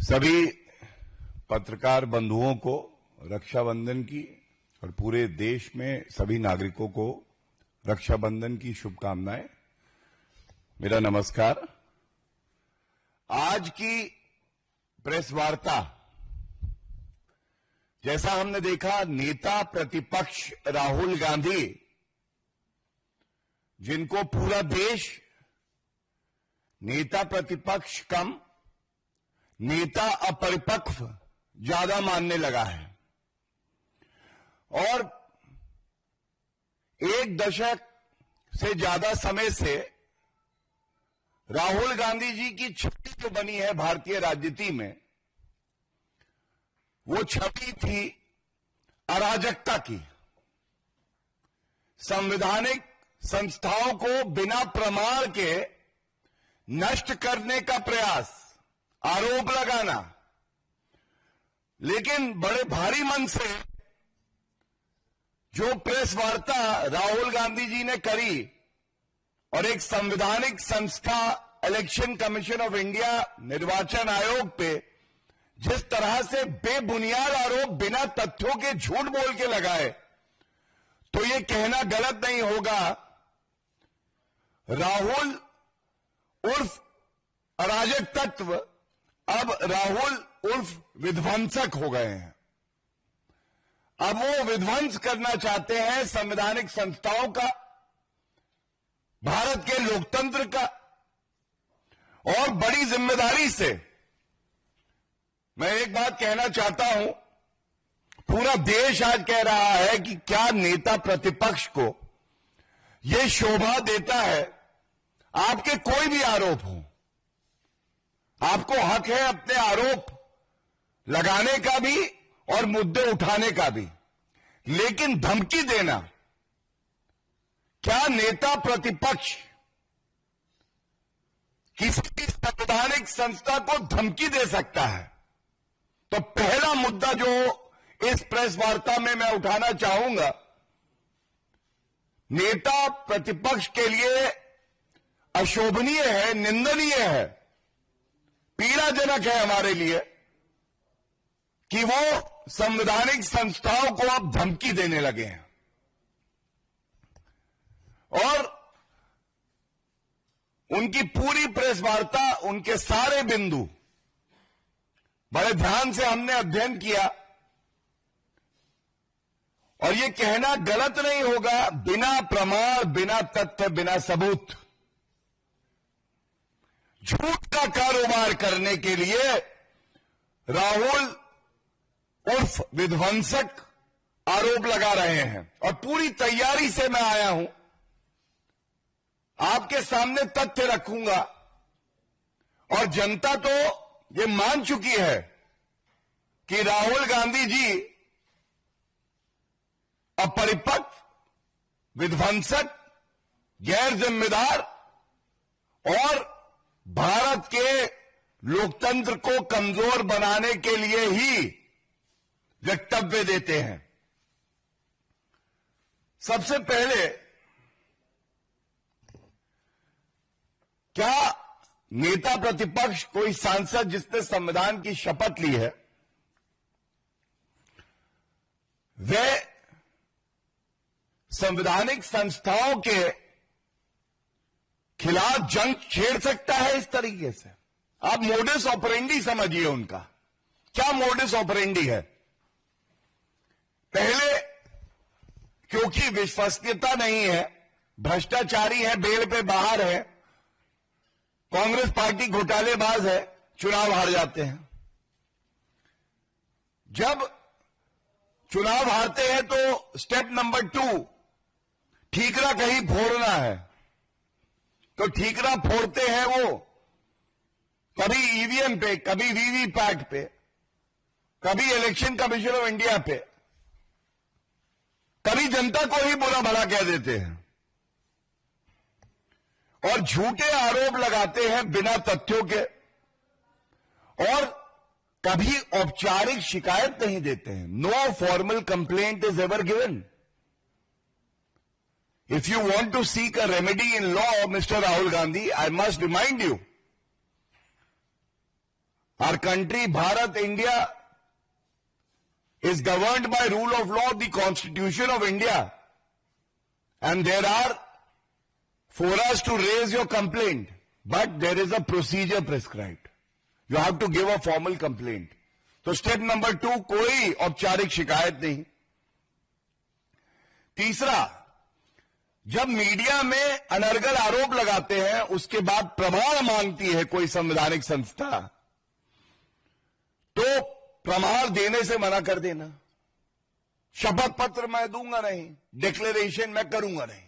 सभी पत्रकार बंधुओं को रक्षाबंधन की और पूरे देश में सभी नागरिकों को रक्षाबंधन की शुभकामनाएं। मेरा नमस्कार। आज की प्रेस वार्ता, जैसा हमने देखा, नेता प्रतिपक्ष राहुल गांधी, जिनको पूरा देश नेता प्रतिपक्ष कम नेता अपरिपक्व ज्यादा मानने लगा है, और एक दशक से ज्यादा समय से राहुल गांधी जी की छवि जो बनी है भारतीय राजनीति में, वो छवि थी अराजकता की। संवैधानिक संस्थाओं को बिना प्रमाण के नष्ट करने का प्रयास, आरोप लगाना। लेकिन बड़े भारी मन से जो प्रेस वार्ता राहुल गांधी जी ने करी और एक संवैधानिक संस्था इलेक्शन कमीशन ऑफ इंडिया, निर्वाचन आयोग पे जिस तरह से बेबुनियाद आरोप बिना तथ्यों के झूठ बोल के लगाए, तो ये कहना गलत नहीं होगा, राहुल उर्फ अराजक तत्व अब राहुल उर्फ विध्वंसक हो गए हैं। अब वो विध्वंस करना चाहते हैं संवैधानिक संस्थाओं का, भारत के लोकतंत्र का। और बड़ी जिम्मेदारी से मैं एक बात कहना चाहता हूं, पूरा देश आज कह रहा है कि क्या नेता प्रतिपक्ष को यह शोभा देता है आपके कोई भी आरोप हो। आपको हक है अपने आरोप लगाने का भी और मुद्दे उठाने का भी, लेकिन धमकी देना, क्या नेता प्रतिपक्ष किसी भी संवैधानिक संस्था को धमकी दे सकता है? तो पहला मुद्दा जो इस प्रेस वार्ता में मैं उठाना चाहूंगा, नेता प्रतिपक्ष के लिए अशोभनीय है, निंदनीय है, पीड़ाजनक है हमारे लिए कि वो संवैधानिक संस्थाओं को अब धमकी देने लगे हैं। और उनकी पूरी प्रेस वार्ता, उनके सारे बिंदु बड़े ध्यान से हमने अध्ययन किया, और ये कहना गलत नहीं होगा, बिना प्रमाण, बिना तथ्य, बिना सबूत झूठ का कारोबार करने के लिए राहुल उर्फ विध्वंसक आरोप लगा रहे हैं। और पूरी तैयारी से मैं आया हूं, आपके सामने तथ्य रखूंगा, और जनता तो ये मान चुकी है कि राहुल गांधी जी अपरिपक्व, विध्वंसक, गैर जिम्मेदार और भारत के लोकतंत्र को कमजोर बनाने के लिए ही वक्तव्य देते हैं। सबसे पहले, क्या नेता प्रतिपक्ष, कोई सांसद जिसने संविधान की शपथ ली है, वह संवैधानिक संस्थाओं के खिलाफ जंग छेड़ सकता है इस तरीके से? आप मोडस ऑपरेंडी समझिए उनका। क्या मोडस ऑपरेंडी है? पहले, क्योंकि विश्वसनीयता नहीं है, भ्रष्टाचारी है, बेल पे बाहर है, कांग्रेस पार्टी घोटालेबाज है, चुनाव हार जाते हैं। जब चुनाव हारते हैं तो स्टेप नंबर 2, ठीकरा कहीं फोड़ना है, तो ठीकरा फोड़ते हैं वो कभी ईवीएम पे, कभी वीवीपैट पे, कभी इलेक्शन कमीशन ऑफ इंडिया पे, कभी जनता को ही बुरा भला कह देते हैं और झूठे आरोप लगाते हैं बिना तथ्यों के, और कभी औपचारिक शिकायत नहीं देते हैं। No formal complaint is ever given. If you want to seek a remedy in law, Mr. Rahul Gandhi, I must remind you, Our country, Bharat, India, is governed by rule of law, the Constitution of India. And there are forums to raise your complaint. But there is a procedure prescribed. You have to give a formal complaint. तो step number 2, कोई औपचारिक शिकायत नहीं. तीसरा, जब media में अनर्गल आरोप लगाते हैं, उसके बाद प्रमाण मांगती है कोई संवैधानिक संस्था, तो प्रमाण देने से मना कर देना. शपथ पत्र मैं दूंगा नहीं, डिक्लेरेशन मैं करूंगा नहीं.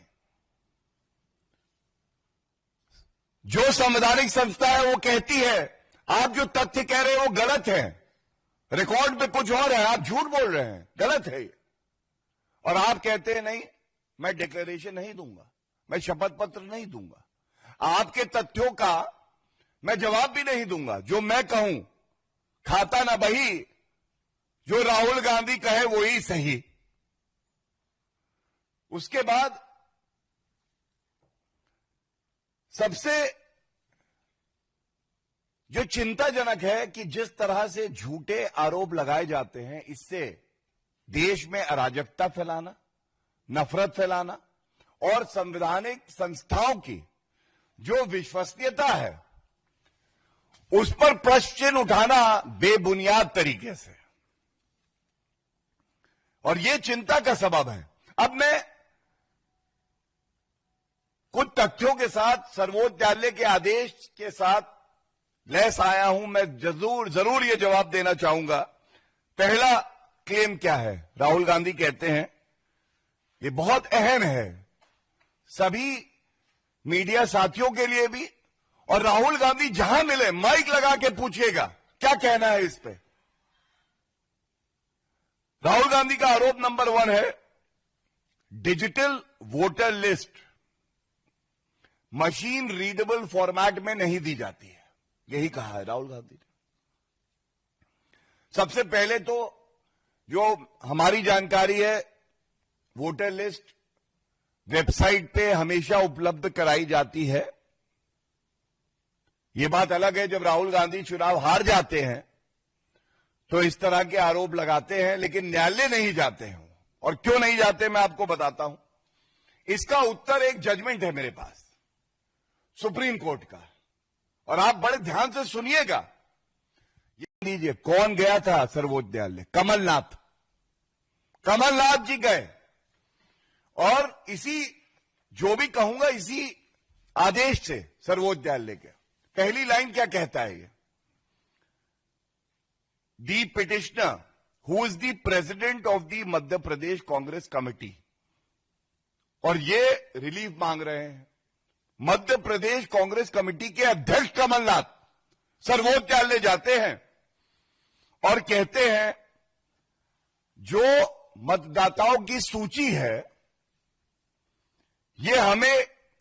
जो संवैधानिक संस्था है वो कहती है आप जो तथ्य कह रहे हैं वो गलत है, रिकॉर्ड पे कुछ और है, आप झूठ बोल रहे हैं, गलत है ये, और आप कहते हैं नहीं मैं डिक्लेरेशन नहीं दूंगा, मैं शपथ पत्र नहीं दूंगा, आपके तथ्यों का मैं जवाब भी नहीं दूंगा. जो मैं कहूं खाता ना बही, जो राहुल गांधी कहे वही सही. उसके बाद सबसे जो चिंताजनक है कि जिस तरह से झूठे आरोप लगाए जाते हैं, इससे देश में अराजकता फैलाना, नफरत फैलाना और संवैधानिक संस्थाओं की जो विश्वसनीयता है उस पर प्रश्न चिन्ह उठाना बेबुनियाद तरीके से, और यह चिंता का सबब है. अब मैं कुछ तथ्यों के साथ सर्वोच्च न्यायालय के आदेश के साथ लैस आया हूं. मैं जरूर यह जवाब देना चाहूंगा. पहला क्लेम क्या है? राहुल गांधी कहते हैं, ये बहुत अहम है सभी मीडिया साथियों के लिए भी, और राहुल गांधी जहां मिले माइक लगा के पूछिएगा क्या कहना है इस पे. राहुल गांधी का आरोप नंबर 1 है digital voter list machine readable format में नहीं दी जाती है. यही कहा है राहुल गांधी ने. सबसे पहले तो जो हमारी जानकारी है, वोटर लिस्ट वेबसाइट पे हमेशा उपलब्ध कराई जाती है. यह बात अलग है जब राहुल गांधी चुनाव हार जाते हैं तो इस तरह के आरोप लगाते हैं, लेकिन न्यायालय नहीं जाते हैं. और क्यों नहीं जाते मैं आपको बताता हूं. इसका उत्तर एक जजमेंट है मेरे पास सुप्रीम कोर्ट का, और आप बड़े ध्यान से सुनिएगा. ये लीजिए कौन गया था सर्वोच्च न्यायालय? कमलनाथ जी गए, और इसी जो भी कहूंगा इसी आदेश से सर्वोच्च न्यायालय के. पहली लाइन क्या कहता है ये? The petitioner who is the president of the Madhya Pradesh Congress committee, और ये रिलीफ मांग रहे हैं. मध्य प्रदेश कांग्रेस कमेटी के अध्यक्ष कमलनाथ सर्वोच्च न्यायालय जाते हैं और कहते हैं जो मतदाताओं की सूची है ये हमें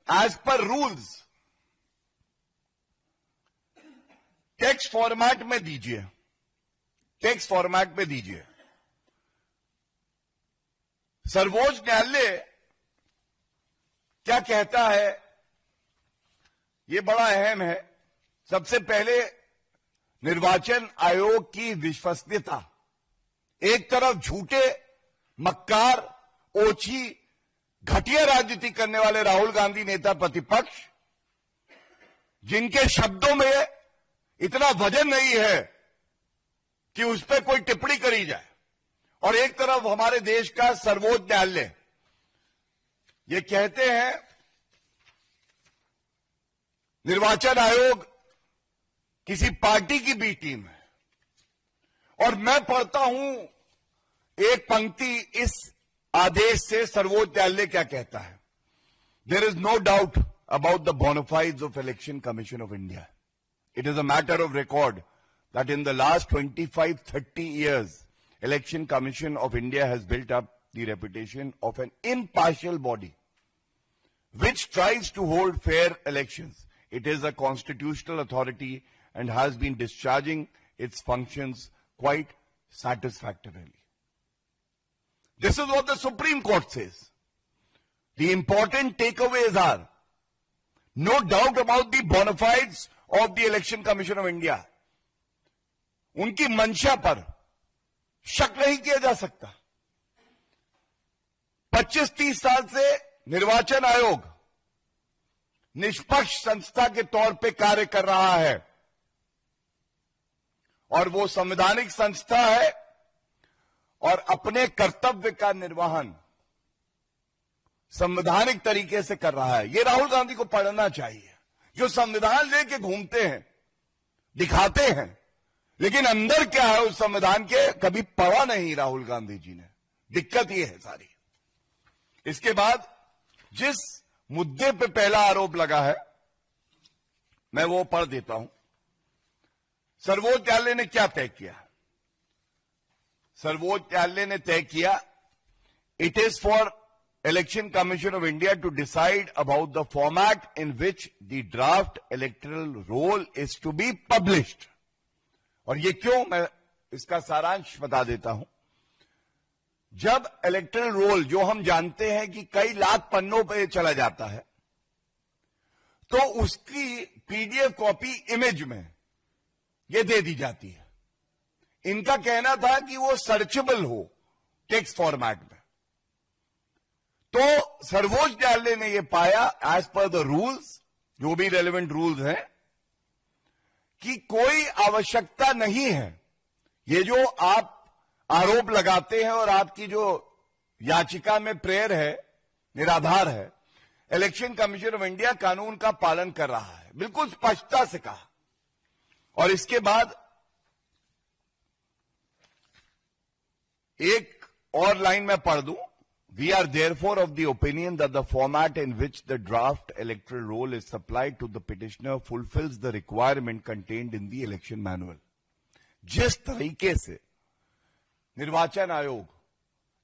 as per rules text format में दीजिए, टेक्स्ट फॉर्मेट में दीजिए. सर्वोच्च न्यायालय क्या कहता है ये बड़ा अहम है. सबसे पहले निर्वाचन आयोग की विश्वसनीयता. एक तरफ झूठे, मक्कार, ओछी, घटिया राजनीति करने वाले राहुल गांधी नेता प्रतिपक्ष, जिनके शब्दों में इतना वजन नहीं है कि उस पर कोई टिप्पणी करी जाए, और एक तरफ हमारे देश का सर्वोच्च न्यायालय. ये कहते हैं निर्वाचन आयोग किसी पार्टी की भी टीम है. और मैं पढ़ता हूं एक पंक्ति इस आदेश से सर्वोच्च न्यायालय क्या कहता है. There is no doubt about the bona fides of election commission of India. It is a matter of record that in the last 25-30 years, Election Commission of India has built up the reputation of an impartial body which tries to hold fair elections. It is a constitutional authority and has been discharging its functions quite satisfactorily. This is what the Supreme Court says. The important takeaways are, no doubt about the bona fides of the Election Commission of India. उनकी मंशा पर शक नहीं किया जा सकता। 25-30 साल से निर्वाचन आयोग निष्पक्ष संस्था के तौर पे कार्य कर रहा है और वो संवैधानिक संस्था है और अपने कर्तव्य का निर्वहन संवैधानिक तरीके से कर रहा है। ये राहुल गांधी को पढ़ना चाहिए, जो संविधान लेके घूमते हैं, दिखाते हैं, लेकिन अंदर क्या है उस संविधान के कभी पढ़ा नहीं राहुल गांधी जी ने। दिक्कत ये है सारी। इसके बाद जिस मुद्दे पे पहला आरोप लगा है मैं वो पढ़ देता हूं। सर्वोच्च न्यायालय ने क्या तय किया? सर्वोच्च न्यायालय ने तय किया, it is for election commission of India to decide about the format in which the draft electoral roll is to be published. और ये क्यों, मैं इसका सारांश बता देता हूं। जब इलेक्टोरल रोल, जो हम जानते हैं कि कई लाख पन्नों पर चला जाता है, तो उसकी पीडीएफ कॉपी इमेज में ये दे दी जाती है। इनका कहना था कि वो सर्चेबल हो टेक्स्ट फॉर्मेट में। तो सर्वोच्च न्यायालय ने यह पाया, एज पर द रूल्स, जो भी रेलेवेंट रूल्स हैं, कि कोई आवश्यकता नहीं है। ये जो आप आरोप लगाते हैं और आपकी जो याचिका में प्रेयर है, निराधार है। इलेक्शन कमीशन ऑफ इंडिया कानून का पालन कर रहा है, बिल्कुल स्पष्टता से कहा। और इसके बाद एक और लाइन में पढ़ दूं, we are therefore of the opinion that the format in which the draft electoral roll is supplied to the petitioner fulfils the requirement contained in the election manual. जिस तरीके से निर्वाचन आयोग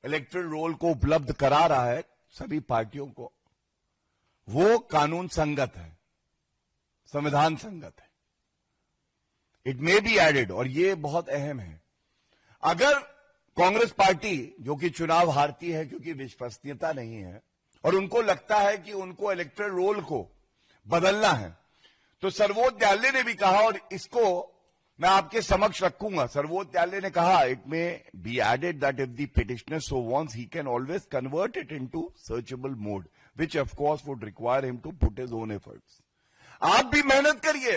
इलेक्टोरल रोल को उपलब्ध करा रहा है सभी पार्टियों को, वो कानून संगत है, संविधान संगत है। इट मे बी एडेड, और ये बहुत अहम है, अगर कांग्रेस पार्टी जो कि चुनाव हारती है क्योंकि विश्वसनीयता नहीं है और उनको लगता है कि उनको इलेक्टोरल रोल को बदलना है, तो सर्वोच्च न्यायालय ने भी कहा, और इसको मैं आपके समक्ष रखूंगा। सर्वोच्च न्यायालय ने कहा, it may be added that if the petitioner so wants he can always convert it into searchable mode, which of course would require him to put his own efforts. आप भी मेहनत करिए,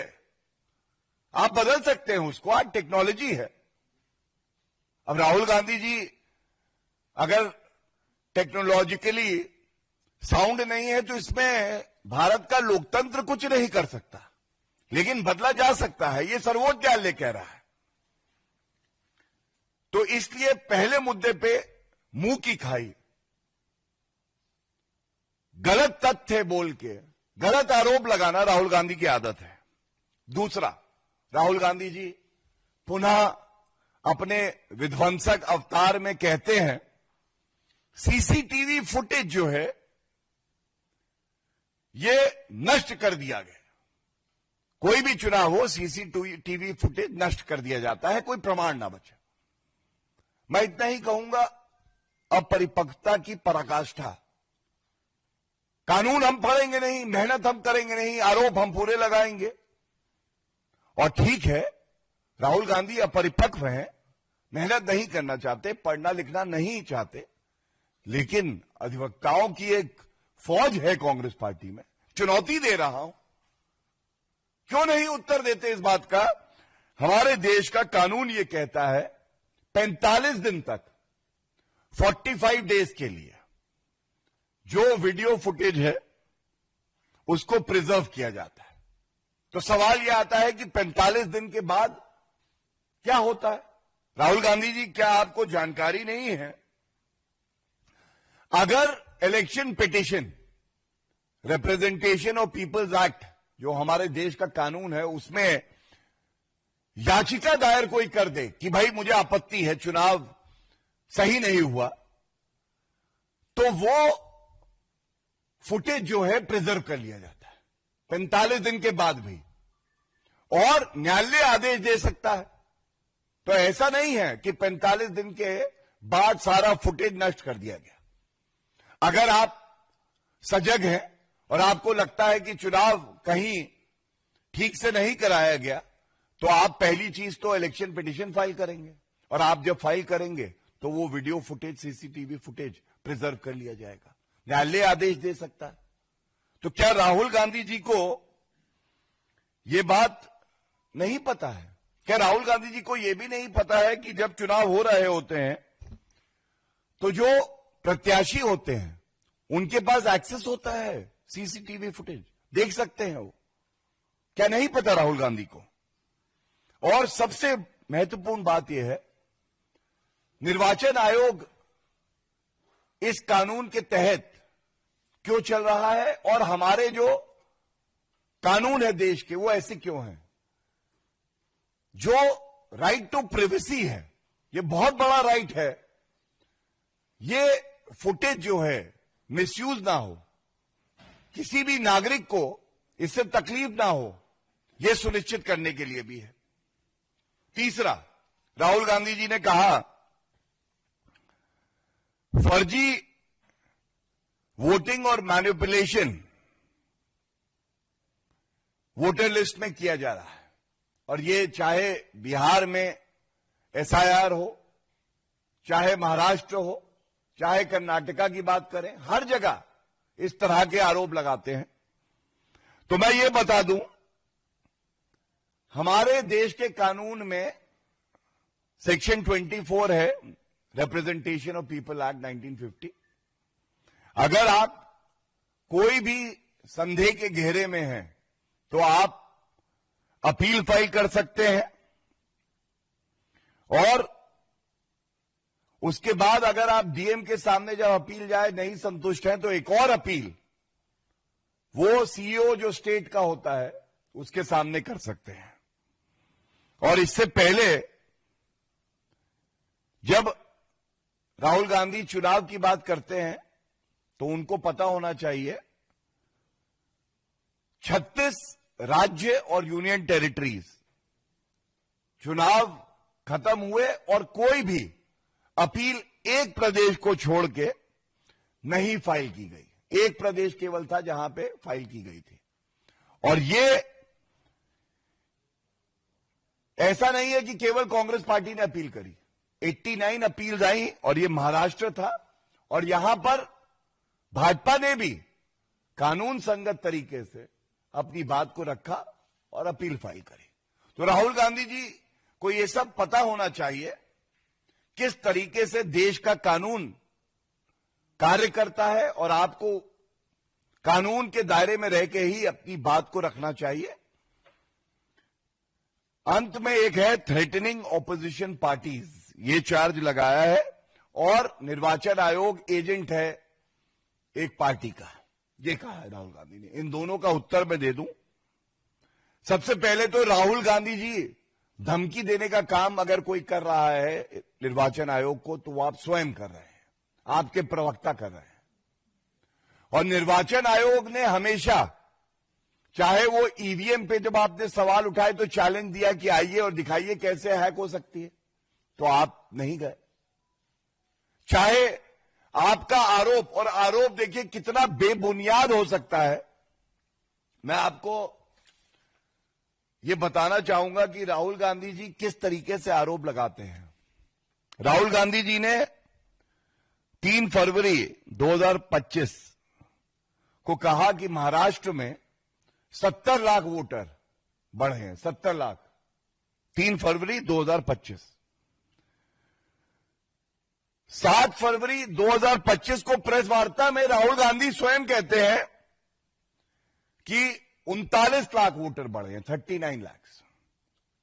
आप बदल सकते हैं उसको, आज टेक्नोलॉजी है। अब राहुल गांधी जी अगर टेक्नोलॉजिकली साउंड नहीं है तो इसमें भारत का लोकतंत्र कुछ नहीं कर सकता, लेकिन बदला जा सकता है, यह सर्वोच्च न्यायालय कह रहा है। तो इसलिए पहले मुद्दे पे मुंह की खाई, गलत तथ्य बोल के गलत आरोप लगाना राहुल गांधी की आदत है। दूसरा, राहुल गांधी जी पुनः अपने विध्वंसक अवतार में कहते हैं सीसीटीवी फुटेज जो है ये नष्ट कर दिया गया। कोई भी चुनाव हो, सीसीटीवी फुटेज नष्ट कर दिया जाता है, कोई प्रमाण ना बचे। मैं इतना ही कहूंगा, अपरिपक्वता की पराकाष्ठा। कानून हम पढ़ेंगे नहीं, मेहनत हम करेंगे नहीं, आरोप हम पूरे लगाएंगे। और ठीक है, राहुल गांधी अपरिपक्व हैं, मेहनत नहीं करना चाहते, पढ़ना लिखना नहीं चाहते, लेकिन अधिवक्ताओं की एक फौज है कांग्रेस पार्टी में। चुनौती दे रहा हूं, क्यों नहीं उत्तर देते इस बात का? हमारे देश का कानून यह कहता है 45 दिन तक, 45 डेज के लिए जो वीडियो फुटेज है उसको प्रिजर्व किया जाता है। तो सवाल यह आता है कि 45 दिन के बाद क्या होता है? राहुल गांधी जी, क्या आपको जानकारी नहीं है? अगर election petition, representation of people's act, जो हमारे देश का कानून है, उसमें याचिका दायर कोई कर दे कि भाई मुझे आपत्ति है, चुनाव सही नहीं हुआ, तो वो फुटेज जो है प्रिजर्व कर लिया जाता है 45 दिन के बाद भी, और न्यायालय आदेश दे सकता है। तो ऐसा नहीं है कि 45 दिन के बाद सारा फुटेज नष्ट कर दिया गया। अगर आप सजग हैं और आपको लगता है कि चुनाव कहीं ठीक से नहीं कराया गया, तो आप पहली चीज तो इलेक्शन पिटीशन फाइल करेंगे, और आप जब फाइल करेंगे तो वो video footage, CCTV footage preserve कर लिया जाएगा। न्यायालय आदेश दे सकता है। तो क्या राहुल गांधी जी को यह बात नहीं पता है? क्या राहुल गांधी जी को यह भी नहीं पता है कि जब चुनाव हो रहे होते हैं तो जो प्रत्याशी होते हैं उनके पास एक्सेस होता है सीसीटीवी फुटेज, देख सकते हैं वो? क्या नहीं पता राहुल गांधी को? और सबसे महत्वपूर्ण बात यह है, निर्वाचन आयोग इस कानून के तहत क्यों चल रहा है, और हमारे जो कानून है देश के वो ऐसे क्यों हैं? जो राइट टू प्राइवेसी है, ये बहुत बड़ा राइट है, ये फुटेज जो है मिसयूज ना हो, किसी भी नागरिक को इससे तकलीफ ना हो, यह सुनिश्चित करने के लिए भी है। तीसरा, राहुल गांधी जी ने कहा फर्जी वोटिंग और मैनिपुलेशन वोटर लिस्ट में किया जा रहा है, और ये चाहे बिहार में एसआईआर हो, चाहे महाराष्ट्र हो, चाहे कर्नाटका की बात करें, हर जगह इस तरह के आरोप लगाते हैं। तो मैं ये बता दूं, हमारे देश के कानून में सेक्शन 24 है, रिप्रेजेंटेशन ऑफ पीपल एक्ट 1950। अगर आप कोई भी संदेह के घेरे में हैं तो आप अपील फाइल कर सकते हैं, और उसके बाद अगर आप डीएम के सामने जब अपील जाए नहीं संतुष्ट हैं तो एक और अपील वो सीईओ जो स्टेट का होता है उसके सामने कर सकते हैं। और इससे पहले जब राहुल गांधी चुनाव की बात करते हैं तो उनको पता होना चाहिए 36 राज्य और यूनियन टेरिटरीज चुनाव खत्म हुए और कोई भी अपील एक प्रदेश को छोड़ के नहीं फाइल की गई। एक प्रदेश केवल था जहां पे फाइल की गई थी। और ये ऐसा नहीं है कि केवल कांग्रेस पार्टी ने अपील करी, 89 अपील्स आई, और ये महाराष्ट्र था, और यहां पर भाजपा ने भी कानून संगत तरीके से अपनी बात को रखा और अपील फाइल करी। तो राहुल गांधी जी को यह सब पता होना चाहिए किस तरीके से देश का कानून कार्य करता है, और आपको कानून के दायरे में रह के ही अपनी बात को रखना चाहिए। अंत में एक है थ्रेटनिंग ऑपोजिशन पार्टीज, ये चार्ज लगाया है, और निर्वाचन आयोग एजेंट है एक पार्टी का, ये कहा है राहुल गांधी ने। इन दोनों का उत्तर मैं दे दूं। सबसे पहले तो राहुल गांधी जी धमकी देने का काम अगर कोई कर रहा है निर्वाचन आयोग को, तो वो आप स्वयं कर रहे हैं, आपके प्रवक्ता कर रहे हैं। और निर्वाचन आयोग ने हमेशा, चाहे वो ईवीएम पे जब आपने सवाल उठाए तो चैलेंज दिया कि आइए और दिखाइए कैसे हैक हो सकती है, तो आप नहीं गए। चाहे आपका आरोप, और आरोप देखिए कितना बेबुनियाद हो सकता है। मैं आपको यह बताना चाहूंगा कि राहुल गांधी जी किस तरीके से आरोप लगाते हैं। राहुल गांधी जी ने 3 फरवरी 2025 को कहा कि महाराष्ट्र में 70 लाख वोटर बढ़े हैं, 70 लाख, 3 फरवरी 2025। 7 फरवरी 2025 को प्रेस वार्ता में राहुल गांधी स्वयं कहते हैं कि 39 लाख वोटर बढ़े हैं, 39 लाख।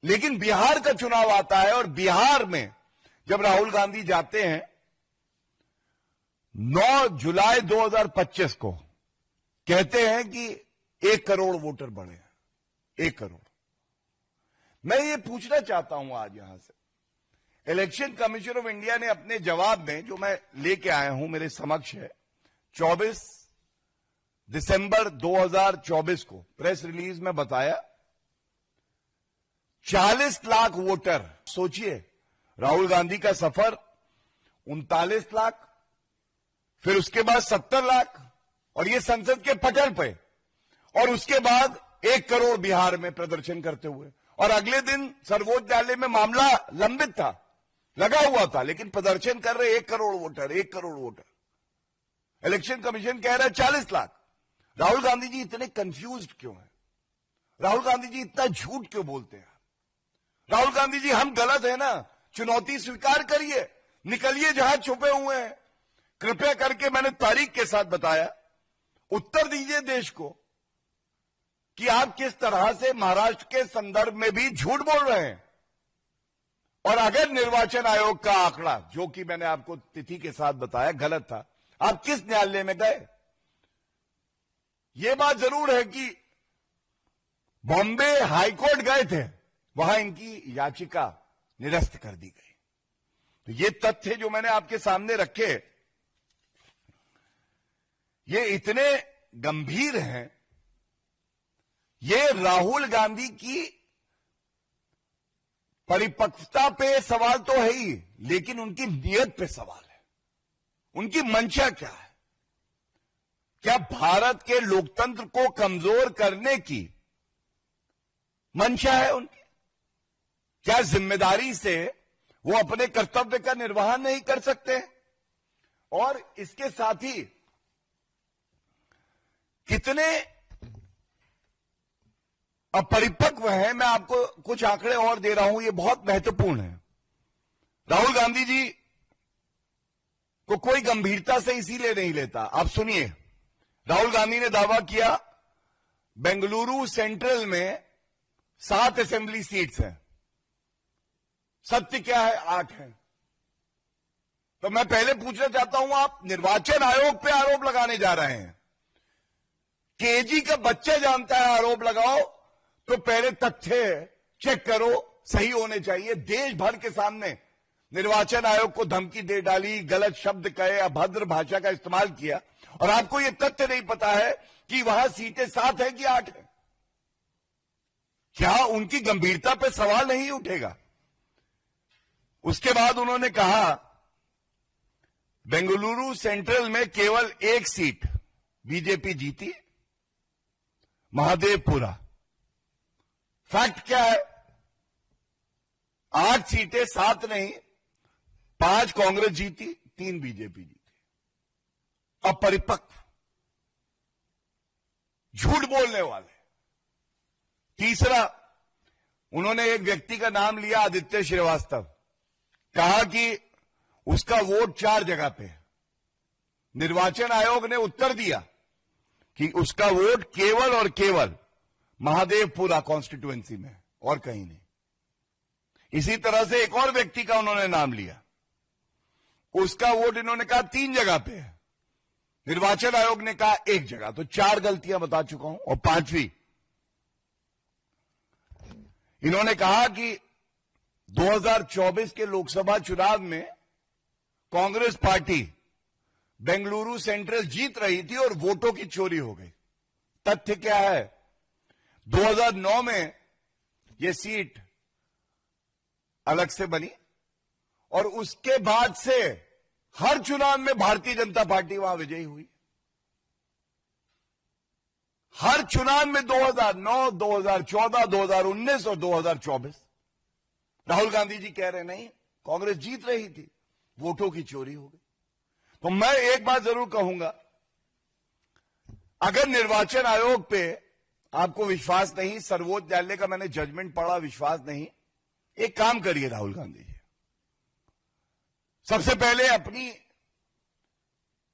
लेकिन बिहार का चुनाव आता है, और बिहार में जब राहुल गांधी जाते हैं 9 जुलाई 2025 को, कहते हैं कि 1 करोड़ वोटर बढ़े हैं, 1 करोड़। मैं ये पूछना चाहता हूं आज यहां से, इलेक्शन कमीशन ऑफ इंडिया ने अपने जवाब में, जो मैं लेके आया हूं मेरे समक्ष है, 24 दिसंबर 2024 को प्रेस रिलीज में बताया 40 लाख वोटर। सोचिए, राहुल गांधी का सफर 39 लाख, फिर उसके बाद 70 लाख, और ये संसद के पटल पे, और उसके बाद 1 करोड़ बिहार में प्रदर्शन करते हुए, और अगले दिन सर्वोच्च न्यायालय में मामला लंबित था, लगा हुआ था, लेकिन प्रदर्शन कर रहे 1 crore voter, 1 crore voter. Election commission कह रहा है 40 लाख। राहुल गांधी जी इतने कंफ्यूज्ड क्यों हैं? राहुल गांधी जी इतना झूठ क्यों बोलते हैं? राहुल गांधी जी, हम गलत है ना, चुनौती स्वीकार करिए, निकलिए जहां छुपे हुए हैं। कृपया करके, मैंने तारीख के साथ बताया, उत्तर दीजिए देश को कि आप किस तरह से महाराष्ट्र के संदर्भ में भी झूठ बोल रहे हैं। और अगर निर्वाचन आयोग का आंकड़ा, जो कि मैंने आपको तिथि के साथ बताया, गलत था, आप किस न्यायालय में गए? यह बात जरूर है कि बॉम्बे हाईकोर्ट गए थे, वहां इनकी याचिका निरस्त कर दी गई। तो ये तथ्य जो मैंने आपके सामने रखे, ये इतने गंभीर हैं। ये राहुल गांधी की परिपक्वता पे सवाल तो है ही, लेकिन उनकी नीयत पे सवाल है। उनकी मंशा क्या है? क्या भारत के लोकतंत्र को कमजोर करने की मंशा है उनकी? क्या जिम्मेदारी से वो अपने कर्तव्य का निर्वहन नहीं कर सकते? और इसके साथ ही कितने अपरिपक्व हैं, मैं आपको कुछ आंकड़े और दे रहा हूं, ये बहुत महत्वपूर्ण है। राहुल गांधी जी को कोई गंभीरता से इसीलिए नहीं लेता। आप सुनिए, राहुल गांधी ने दावा किया बेंगलुरु सेंट्रल में 7 असेंबली सीट्स हैं। सत्य क्या है? 8 हैं। तो मैं पहले पूछना चाहता हूं, आप निर्वाचन आयोग पे आरोप लगाने जा रहे हैं। केजी का बच्चा जानता है आरोप लगाओ तो पहले तथ्य चेक करो, सही होने चाहिए। देश भर के सामने निर्वाचन आयोग को धमकी दे डाली, गलत शब्द कहे, अभद्र भाषा का इस्तेमाल किया, और आपको यह तथ्य नहीं पता है कि वहां सीटें 7 है कि 8 है। क्या उनकी गंभीरता पे सवाल नहीं उठेगा? उसके बाद उन्होंने कहा बेंगलुरु सेंट्रल में केवल 1 सीट बीजेपी जीती, महादेवपुरा। फैक्ट क्या है? 8 सीटें, 7 नहीं, 5 कांग्रेस जीती, 3 बीजेपी जीती। अपरिपक्व, झूठ बोलने वाले। तीसरा, उन्होंने एक व्यक्ति का नाम लिया, आदित्य श्रीवास्तव, कहा कि उसका वोट 4 जगह पे है। निर्वाचन आयोग ने उत्तर दिया कि उसका वोट केवल और केवल महादेवपुरा कॉन्स्टिट्यूएंसी में, और कहीं नहीं। इसी तरह से एक और व्यक्ति का उन्होंने नाम लिया, उसका वोट इन्होंने कहा 3 जगह पे है, निर्वाचन आयोग ने कहा 1 जगह। तो 4 गलतियां बता चुका हूं। और 5वीं, इन्होंने कहा कि 2024 के लोकसभा चुनाव में कांग्रेस पार्टी बेंगलुरु सेंट्रल जीत रही थी और वोटों की चोरी हो गई। तथ्य क्या है? 2009 में यह सीट अलग से बनी और उसके बाद से हर चुनाव में भारतीय जनता पार्टी वहां विजयी हुई। हर चुनाव में 2009, 2014, 2019 और 2024। राहुल गांधी जी कह रहे नहीं, कांग्रेस जीत रही थी, वोटों की चोरी हो गई। तो मैं एक बात जरूर कहूंगा, अगर निर्वाचन आयोग पे आपको विश्वास नहीं, सर्वोच्च न्यायालय का मैंने जजमेंट पढ़ा, विश्वास नहीं, एक काम करिए राहुल गांधी जी, सबसे पहले अपनी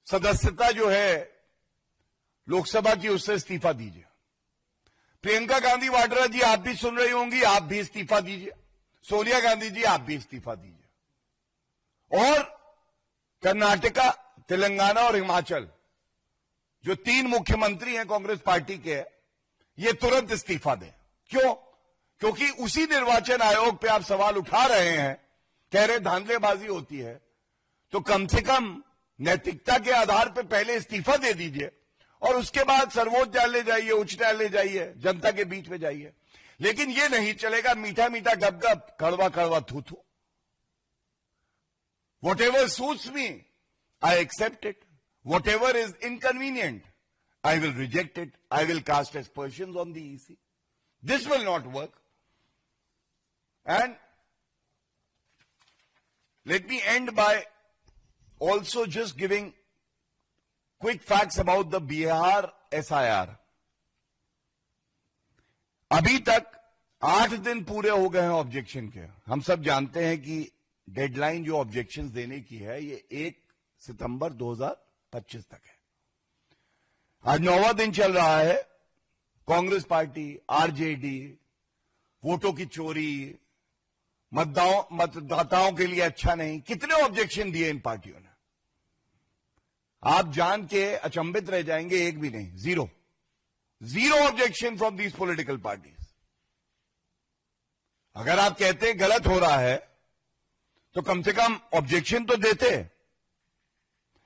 सदस्यता जो है लोकसभा की, उससे इस्तीफा दीजिए। प्रियंका गांधी वाड्रा जी, आप भी सुन रही होंगी, आप भी इस्तीफा दीजिए। सोनिया गांधी जी, आप भी इस्तीफा दीजिए। और कर्नाटका, तेलंगाना और हिमाचल, जो 3 मुख्यमंत्री हैं कांग्रेस पार्टी के, ये तुरंत इस्तीफा दें। क्यों? क्योंकि उसी निर्वाचन आयोग पे आप सवाल उठा रहे हैं, कह रहे धांधलेबाजी होती है। तो कम से कम नैतिकता के आधार पर पहले इस्तीफा दे दीजिए और उसके बाद सर्वोच्च न्यायालय जाइए, उच्च न्यायालय जाइए, जनता के बीच में जाइए। लेकिन यह नहीं चलेगा मीठा मीठा गप गप, कड़वा कड़वा थू थू। Whatever suits me, I accept it. Whatever is inconvenient, I will reject it. I will cast aspersions on the EC. This will not work. And let me end by also just giving quick facts about the Bihar SIR. अभी तक 8 दिन पूरे हो गए हैं objection के। हम सब जानते हैं कि डेडलाइन जो ऑब्जेक्शंस देने की है ये 1 सितंबर 2025 तक है। आज 9वां दिन चल रहा है। कांग्रेस पार्टी, आरजेडी, वोटों की चोरी, मतदाताओं के लिए अच्छा नहीं, कितने ऑब्जेक्शन दिए इन पार्टियों ने। आप जान के अचंभित रह जाएंगे, एक भी नहीं, zero objection from these political parties. अगर आप कहते हैं गलत हो रहा है तो कम से कम ऑब्जेक्शन तो देते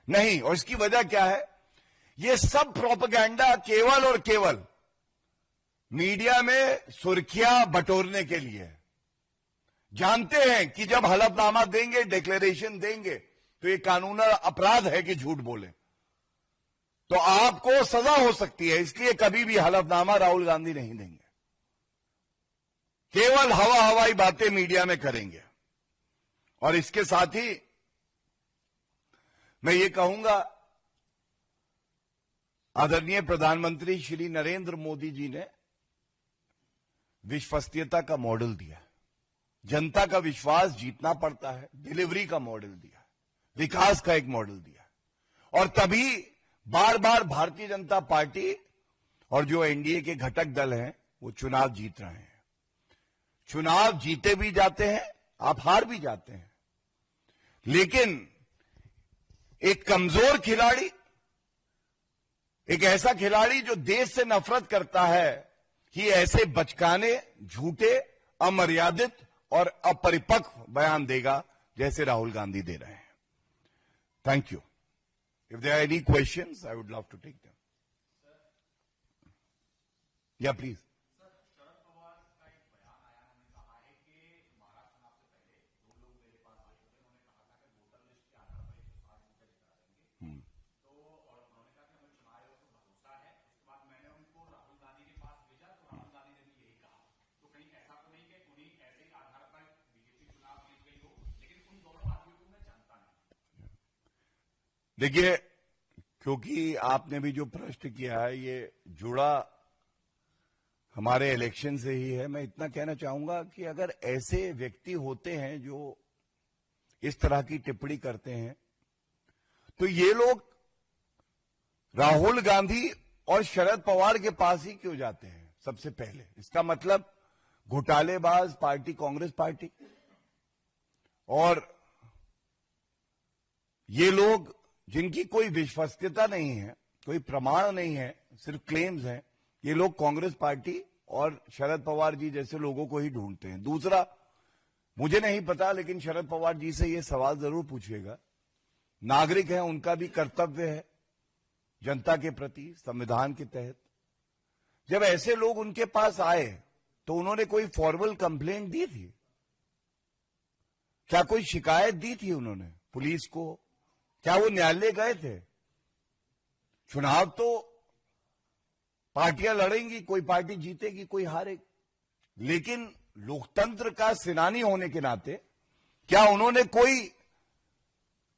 नहीं। और इसकी वजह क्या है? ये सब प्रोपेगेंडा केवल और केवल मीडिया में सुर्खियां बटोरने के लिए है। जानते हैं कि जब हलफनामा देंगे, डिक्लेरेशन देंगे, तो ये कानूनी अपराध है कि झूठ बोले, तो आपको सजा हो सकती है। इसलिए कभी भी हलफनामा राहुल गांधी नहीं देंगे, केवल हवाई बातें मीडिया में करेंगे। और इसके साथ ही मैं ये कहूंगा, आदरणीय प्रधानमंत्री श्री नरेंद्र मोदी जी ने विश्वसनीयता का मॉडल दिया, जनता का विश्वास जीतना पड़ता है, डिलीवरी का मॉडल दिया, विकास का एक मॉडल दिया। और तभी बार बार भारतीय जनता पार्टी और जो एनडीए के घटक दल हैं वो चुनाव जीत रहे हैं। चुनाव जीते भी जाते हैं, आप हार भी जाते हैं, लेकिन एक कमजोर खिलाड़ी, एक ऐसा खिलाड़ी जो देश से नफरत करता है, कि ऐसे बचकाने, झूठे, अमर्यादित और अपरिपक्व बयान देगा जैसे राहुल गांधी दे रहे हैं। Thank you. If there are any questions I would love to take them. या प्लीज। देखिए, क्योंकि आपने भी जो प्रश्न किया है ये जुड़ा हमारे इलेक्शन से ही है, मैं इतना कहना चाहूंगा कि अगर ऐसे व्यक्ति होते हैं जो इस तरह की टिप्पणी करते हैं, तो ये लोग राहुल गांधी और शरद पवार के पास ही क्यों जाते हैं सबसे पहले? इसका मतलब घोटालेबाज पार्टी कांग्रेस पार्टी, और ये लोग जिनकी कोई विश्वसनीयता नहीं है, कोई प्रमाण नहीं है, सिर्फ क्लेम्स हैं, ये लोग कांग्रेस पार्टी और शरद पवार जी जैसे लोगों को ही ढूंढते हैं। दूसरा, मुझे नहीं पता, लेकिन शरद पवार जी से ये सवाल जरूर पूछिएगा। नागरिक हैं, उनका भी कर्तव्य है जनता के प्रति, संविधान के तहत। जब ऐसे लोग उनके पास आए तो उन्होंने कोई फॉर्मल कंप्लेंट दी थी क्या? कोई शिकायत दी थी उन्होंने पुलिस को? क्या वो न्यायालय गए थे? चुनाव तो पार्टियां लड़ेंगी, कोई पार्टी जीतेगी, कोई हारेगी, लेकिन लोकतंत्र का सेनानी होने के नाते क्या उन्होंने कोई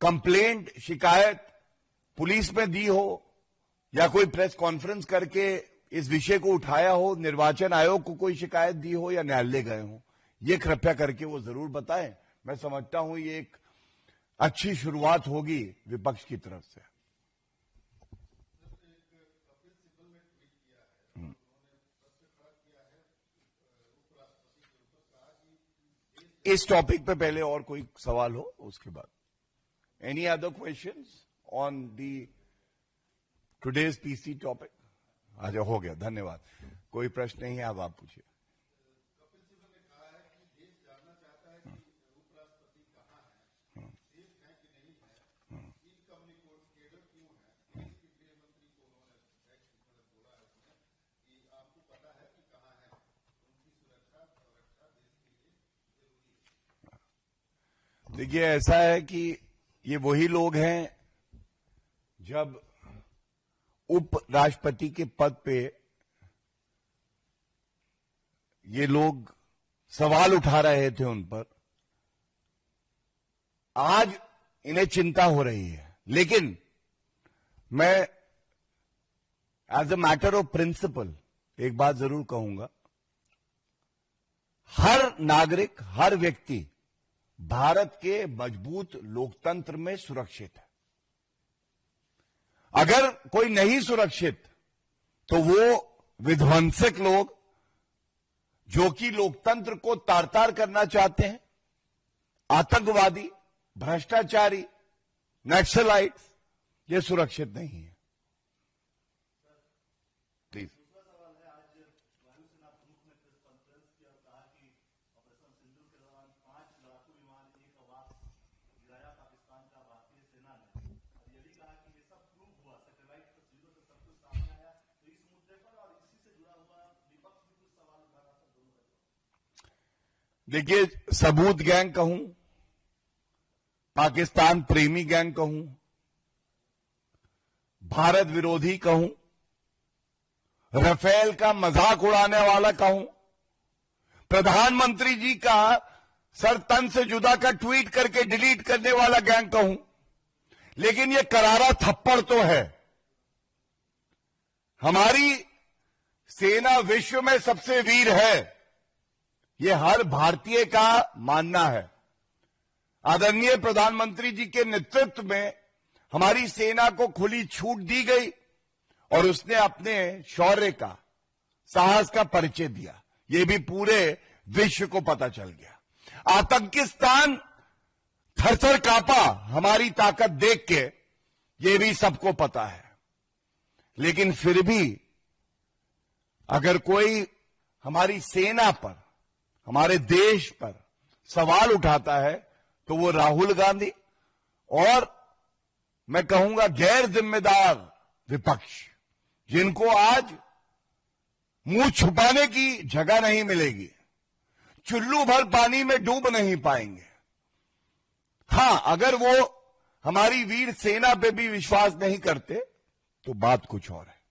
कंप्लेंट, शिकायत पुलिस में दी हो, या कोई प्रेस कॉन्फ्रेंस करके इस विषय को उठाया हो, निर्वाचन आयोग को कोई शिकायत दी हो, या न्यायालय गए हो? ये कृपया करके वो जरूर बताएं। मैं समझता हूं ये एक अच्छी शुरुआत होगी विपक्ष की तरफ से। इस टॉपिक पे पहले और कोई सवाल हो उसके बाद। Any other questions on the today's PC topic? अच्छा, हो गया, धन्यवाद। कोई प्रश्न नहीं है, अब आप पूछिए। देखिए, ऐसा है कि ये वही लोग हैं जब उप राष्ट्रपति के पद पे ये लोग सवाल उठा रहे थे उन पर, आज इन्हें चिंता हो रही है। लेकिन मैं as a matter of principle एक बात जरूर कहूंगा, हर नागरिक, हर व्यक्ति भारत के मजबूत लोकतंत्र में सुरक्षित है। अगर कोई नहीं सुरक्षित तो वो विध्वंसक लोग जो कि लोकतंत्र को तार तार करना चाहते हैं, आतंकवादी, भ्रष्टाचारी, नक्सलाइट्स, ये सुरक्षित नहीं है। प्लीज। देखिए, सबूत गैंग कहूं, पाकिस्तान प्रेमी गैंग कहूं, भारत विरोधी कहूं, राफेल का मजाक उड़ाने वाला कहूं, प्रधानमंत्री जी का सर तन से जुदा का ट्वीट करके डिलीट करने वाला गैंग कहूं, लेकिन यह करारा थप्पड़ तो है। हमारी सेना विश्व में सबसे वीर है, यह हर भारतीय का मानना है। आदरणीय प्रधानमंत्री जी के नेतृत्व में हमारी सेना को खुली छूट दी गई और उसने अपने शौर्य का, साहस का परिचय दिया। यह भी पूरे विश्व को पता चल गया। आतंकिस्तान थरथर कांपा हमारी ताकत देख के, यह भी सबको पता है। लेकिन फिर भी अगर कोई हमारी सेना पर, हमारे देश पर सवाल उठाता है तो वो राहुल गांधी और मैं कहूंगा गैर जिम्मेदार विपक्ष, जिनको आज मुंह छुपाने की जगह नहीं मिलेगी, चुल्लू भर पानी में डूब नहीं पाएंगे। हां, अगर वो हमारी वीर सेना पे भी विश्वास नहीं करते तो बात कुछ और है।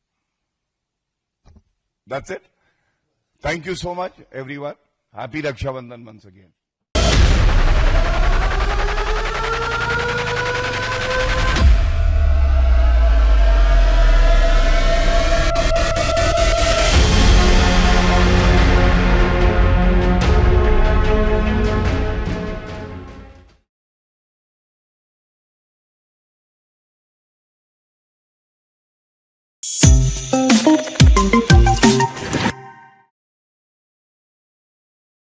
That's it. Thank you so much everyone. Happy Rakshabandhan once again.